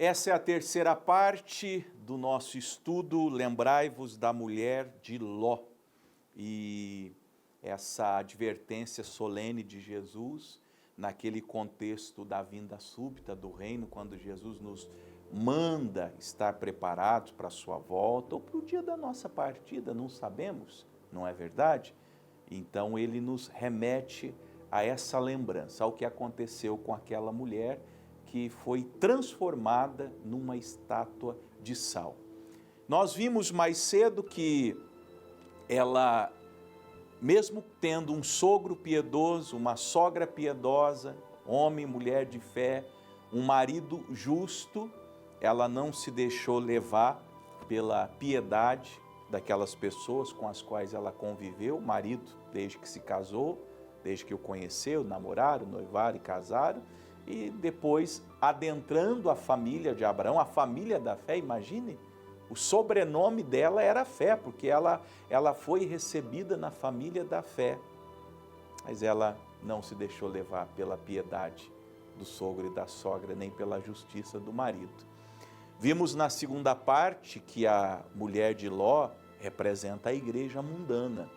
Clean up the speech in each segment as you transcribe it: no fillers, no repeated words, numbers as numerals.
Essa é a terceira parte do nosso estudo, Lembrai-vos da mulher de Ló. E essa advertência solene de Jesus, naquele contexto da vinda súbita do reino, quando Jesus nos manda estar preparados para a sua volta, ou para o dia da nossa partida, não sabemos, não é verdade? Então ele nos remete a essa lembrança, ao que aconteceu com aquela mulher que foi transformada numa estátua de sal. Nós vimos mais cedo que ela, mesmo tendo um sogro piedoso, uma sogra piedosa, homem, mulher de fé, um marido justo, ela não se deixou levar pela piedade daquelas pessoas com as quais ela conviveu, o marido desde que se casou, desde que o conheceu, namoraram, noivaram e casaram, e depois adentrando a família de Abraão, a família da fé, imagine, o sobrenome dela era fé, porque ela foi recebida na família da fé, mas ela não se deixou levar pela piedade do sogro e da sogra, nem pela justiça do marido. Vimos na segunda parte que a mulher de Ló representa a igreja mundana,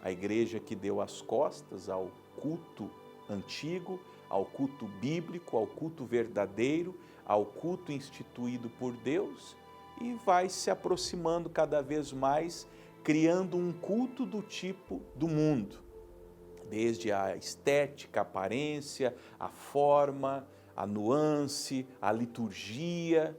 a igreja que deu as costas ao culto antigo, ao culto bíblico, ao culto verdadeiro, ao culto instituído por Deus, e vai se aproximando cada vez mais, criando um culto do tipo do mundo, desde a estética, a aparência, a forma, a nuance, a liturgia,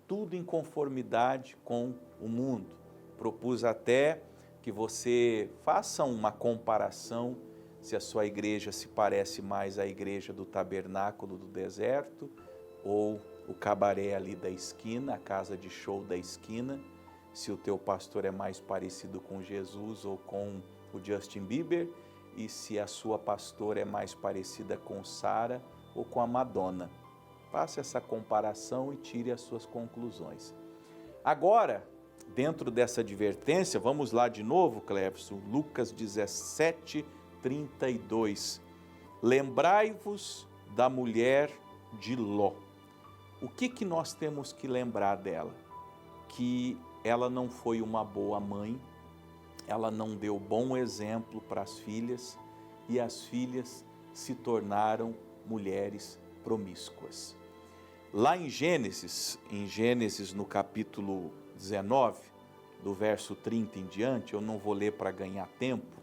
tudo em conformidade com o mundo. Propus até que você faça uma comparação se a sua igreja se parece mais à igreja do tabernáculo do deserto ou o cabaré ali da esquina, a casa de show da esquina, se o teu pastor é mais parecido com Jesus ou com o Justin Bieber, e se a sua pastora é mais parecida com Sara ou com a Madonna. Faça essa comparação e tire as suas conclusões. Agora, dentro dessa advertência, vamos lá de novo, Cleverson, Lucas 17, 32. Lembrai-vos da mulher de Ló. O que nós temos que lembrar dela? Que ela não foi uma boa mãe, ela não deu bom exemplo para as filhas, e as filhas se tornaram mulheres promíscuas. Lá em Gênesis no capítulo 19, do verso 30 em diante, eu não vou ler para ganhar tempo,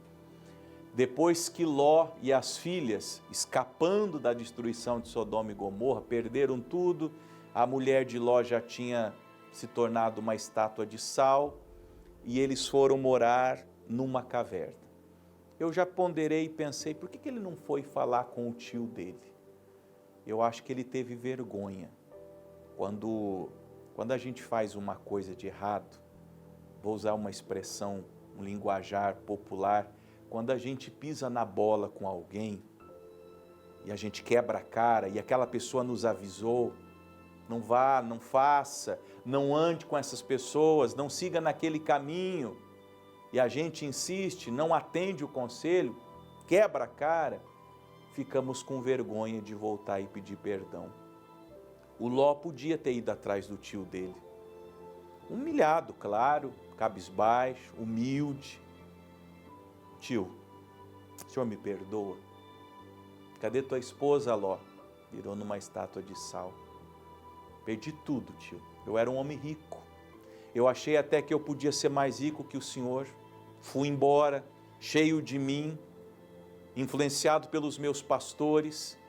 depois que Ló e as filhas, escapando da destruição de Sodoma e Gomorra, perderam tudo, a mulher de Ló já tinha se tornado uma estátua de sal, e eles foram morar numa caverna. Eu já ponderei e pensei, por que ele não foi falar com o tio dele? Eu acho que ele teve vergonha. Quando a gente faz uma coisa de errado, vou usar uma expressão, um linguajar popular, quando a gente pisa na bola com alguém e a gente quebra a cara e aquela pessoa nos avisou, não vá, não faça, não ande com essas pessoas, não siga naquele caminho, e a gente insiste, não atende o conselho, quebra a cara, ficamos com vergonha de voltar e pedir perdão. O Ló podia ter ido atrás do tio dele, humilhado, claro, cabisbaixo, humilde. Tio, o senhor me perdoa? Cadê tua esposa, Ló? Virou numa estátua de sal. Perdi tudo, tio. Eu era um homem rico. Eu achei até que eu podia ser mais rico que o senhor. Fui embora, cheio de mim, influenciado pelos meus pastores,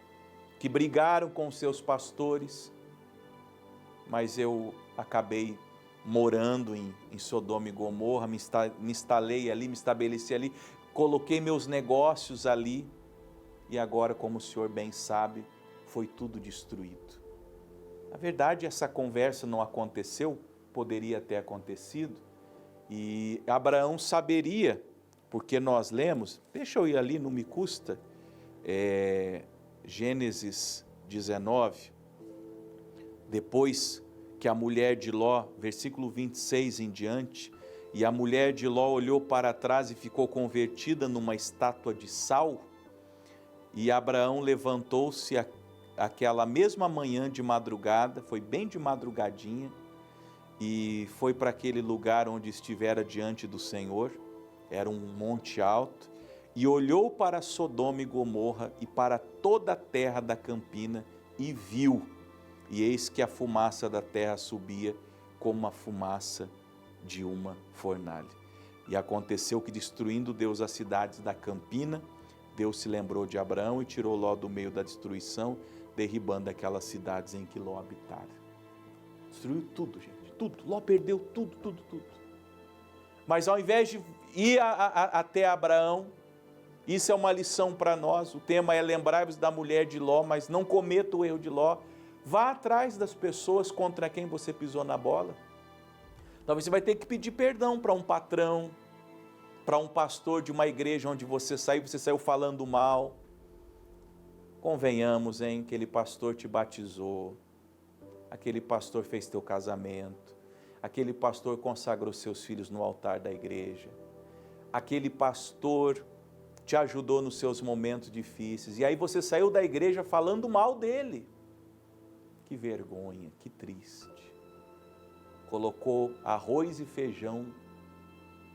que brigaram com os seus pastores, mas eu acabei morando em Sodoma e Gomorra, me instalei ali, me estabeleci ali, coloquei meus negócios ali, e agora, como o senhor bem sabe, foi tudo destruído. Na verdade, essa conversa não aconteceu, poderia ter acontecido, e Abraão saberia, porque nós lemos, deixa eu ir ali, não me custa, Gênesis 19, depois que a mulher de Ló, versículo 26 em diante, e a mulher de Ló olhou para trás e ficou convertida numa estátua de sal, e Abraão levantou-se aquela mesma manhã de madrugada, foi bem de madrugadinha, e foi para aquele lugar onde estivera diante do Senhor, era um monte alto, e olhou para Sodoma e Gomorra e para toda a terra da campina e viu, e eis que a fumaça da terra subia como a fumaça de uma fornalha. E aconteceu que, destruindo Deus as cidades da campina, Deus se lembrou de Abraão e tirou Ló do meio da destruição, derribando aquelas cidades em que Ló habitara. Destruiu tudo, gente, tudo. Ló perdeu tudo. Mas ao invés de ir até Abraão, isso é uma lição para nós. O tema é lembrai-vos da mulher de Ló, mas não cometa o erro de Ló. Vá atrás das pessoas contra quem você pisou na bola. Talvez você vai ter que pedir perdão para um patrão, para um pastor de uma igreja onde você saiu falando mal. Convenhamos, hein, aquele pastor te batizou, aquele pastor fez teu casamento, aquele pastor consagrou seus filhos no altar da igreja, aquele pastor te ajudou nos seus momentos difíceis, e aí você saiu da igreja falando mal dele. Que vergonha, que triste. Colocou arroz e feijão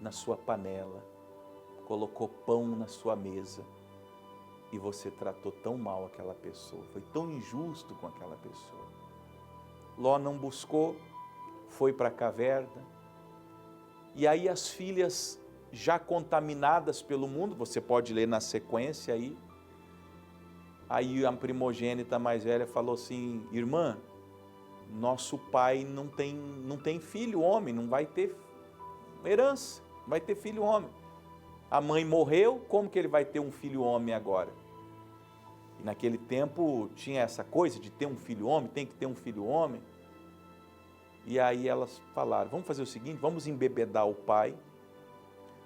na sua panela, colocou pão na sua mesa, e você tratou tão mal aquela pessoa, foi tão injusto com aquela pessoa. Ló não buscou, foi para a caverna, e aí as filhas já contaminadas pelo mundo, você pode ler na sequência aí a primogênita mais velha falou assim: irmã, nosso pai não tem filho homem, não vai ter herança, não vai ter filho homem. A mãe morreu, como que ele vai ter um filho homem agora? E naquele tempo tinha essa coisa de ter um filho homem, tem que ter um filho homem. E aí elas falaram: vamos fazer o seguinte, vamos embebedar o pai,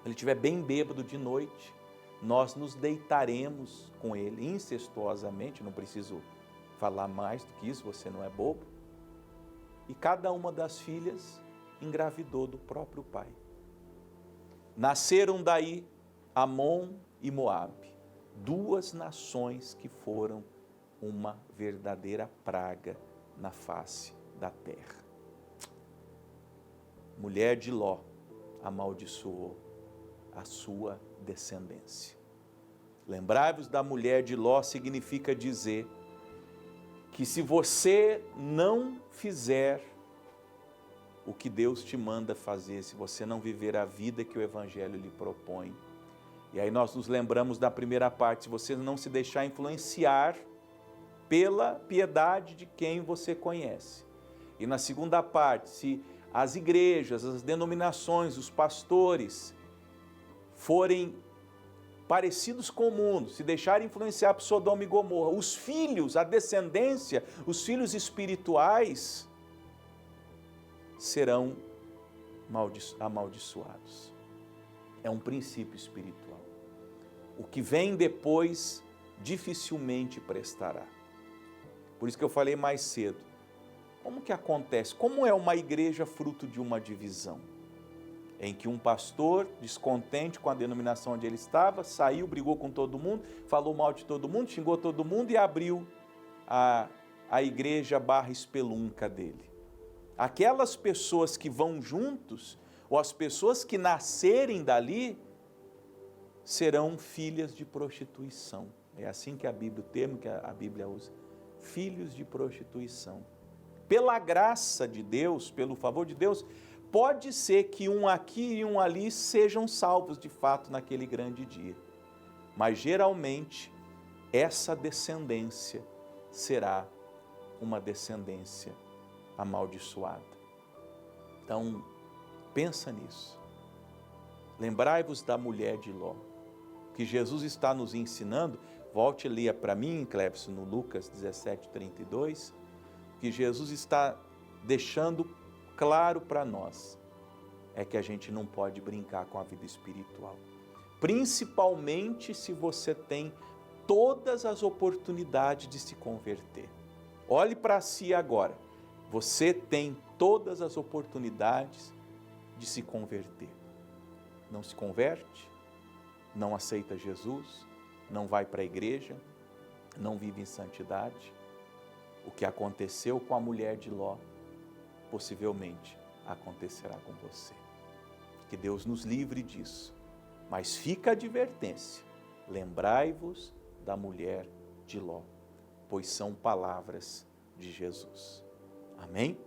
ele estiver bem bêbado de noite, nós nos deitaremos com ele incestuosamente, não preciso falar mais do que isso, você não é bobo. E cada uma das filhas engravidou do próprio pai. Nasceram daí Amon e Moabe, duas nações que foram uma verdadeira praga na face da terra. Mulher de Ló amaldiçoou a sua descendência. Lembrai-vos da mulher de Ló significa dizer que se você não fizer o que Deus te manda fazer, se você não viver a vida que o Evangelho lhe propõe, e aí nós nos lembramos da primeira parte, se você não se deixar influenciar pela piedade de quem você conhece, e na segunda parte, se as igrejas, as denominações, os pastores forem parecidos com o mundo, se deixarem influenciar por Sodoma e Gomorra, os filhos, a descendência, os filhos espirituais serão amaldiçoados. É um princípio espiritual. O que vem depois dificilmente prestará. Por isso que eu falei mais cedo. Como que acontece? Como é uma igreja fruto de uma divisão? Em que um pastor, descontente com a denominação onde ele estava, saiu, brigou com todo mundo, falou mal de todo mundo, xingou todo mundo e abriu a igreja / espelunca dele. Aquelas pessoas que vão juntos, ou as pessoas que nascerem dali, serão filhas de prostituição. É assim que a Bíblia, o termo que a Bíblia usa, filhos de prostituição. Pela graça de Deus, pelo favor de Deus, pode ser que um aqui e um ali sejam salvos de fato naquele grande dia. Mas geralmente essa descendência será uma descendência amaldiçoada. Então, pensa nisso. Lembrai-vos da mulher de Ló. Que Jesus está nos ensinando, volte e leia para mim, Clébson, no Lucas 17:32, que Jesus está deixando claro para nós, é que a gente não pode brincar com a vida espiritual. Principalmente se você tem todas as oportunidades de se converter. Olhe para si agora. Você tem todas as oportunidades de se converter. Não se converte? Não aceita Jesus? Não vai para a igreja? Não vive em santidade? O que aconteceu com a mulher de Ló, possivelmente acontecerá com você. Que Deus nos livre disso. Mas fica a advertência: lembrai-vos da mulher de Ló, pois são palavras de Jesus. Amém?